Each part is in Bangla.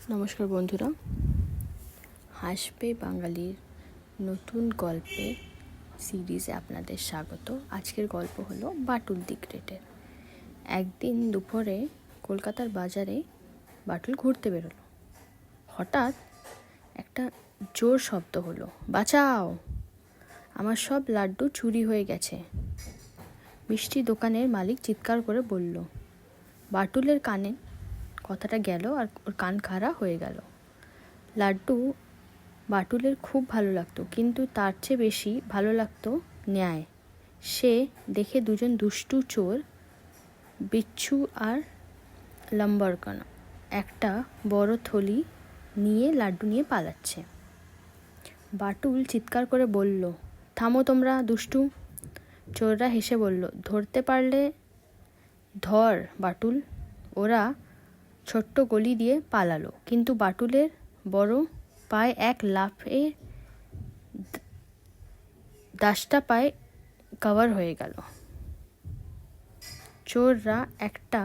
নমস্কার বন্ধুরা, হাসবে বাঙালির নতুন গল্পে সিরিজে আপনাদের স্বাগত। আজকের গল্প হলো বাটুল দি গ্রেটের। একদিন দুপুরে কলকাতার বাজারে বাটুল ঘুরতে বেরোলো। হঠাৎ একটা জোর শব্দ হলো, বাঁচাও, আমার সব লাড্ডু চুরি হয়ে গেছে। মিষ্টি দোকানের মালিক চিৎকার করে বলল। বাটুলের কানে কথাটা গেল আর ওর কান খাড়া হয়ে গেল। লাড্ডু বাটুলের খুব ভালো লাগতো, কিন্তু তার চেয়ে বেশি ভালো লাগতো ন্যায়। সে দেখে দুজন দুষ্টু চোর, বিচ্ছু আর লাম্বারকানা, একটা বড় থলি নিয়ে লাড্ডু নিয়ে পালাচ্ছে। বাটুল চিৎকার করে বলল, থামো তোমরা দুষ্টু। চোররা হেসে বলল, ধরতে পারলে ধর বাটুল। ওরা ছোট্ট গলি দিয়ে পালালো, কিন্তু বাটুলের বড় পায়ে এক লাফে দাসটা পায়ে কভার হয়ে গেল। চোররা একটা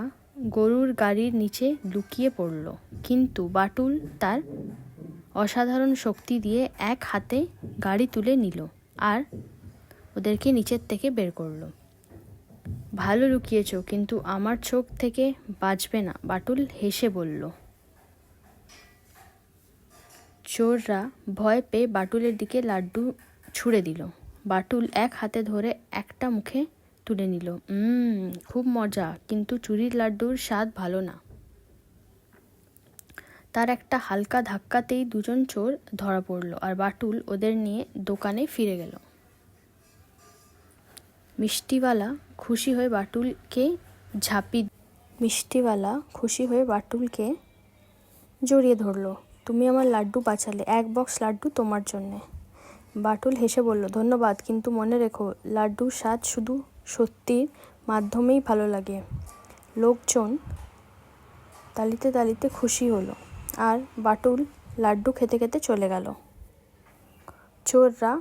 গরুর গাড়ির নিচে লুকিয়ে পড়ল, কিন্তু বাটুল তার অসাধারণ শক্তি দিয়ে এক হাতে গাড়ি তুলে নিল আর ওদেরকে নিচের থেকে বের করলো। ভালো লুকিয়েছ, কিন্তু আমার চোখ থেকে বাঁচবে না, বাটুল হেসে বলল। চোররা ভয় পেয়ে বাটুলের দিকে লাড্ডু ছুঁড়ে দিল। বাটুল এক হাতে ধরে একটা মুখে তুলে নিল। খুব মজা, কিন্তু চুরির লাড্ডুর স্বাদ ভালো না। তার একটা হালকা ধাক্কাতেই দুজন চোর ধরা পড়ল আর বাটুল ওদের নিয়ে দোকানে ফিরে গেল। মিষ্টিওয়ালা খুশি হয়ে বাটুলকে জড়িয়ে ধরল। তুমি আমার লাড্ডু বাঁচালে, এক বক্স লাড্ডু তোমার জন্যে। বাটুল হেসে বলল, ধন্যবাদ, কিন্তু মনে রেখো, লাড্ডুর স্বাদ শুধু সত্যির মাধ্যমেই ভালো লাগে। লোকজন তালিতে তালিতে খুশি হলো আর বাটুল লাড্ডু খেতে খেতে চলে গেল। চোররা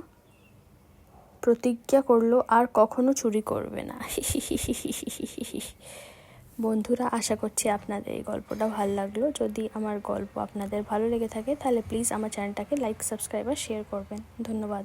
প্রতিজ্ঞা করলো আর কখনো চুরি করবে না। বন্ধুরা, আশা করছি আপনাদের এই গল্পটা ভালো লাগলো। যদি আমার গল্প আপনাদের ভালো লেগে থাকে তাহলে প্লিজ আমার চ্যানেলটাকে লাইক, সাবস্ক্রাইব আর শেয়ার করবেন। ধন্যবাদ।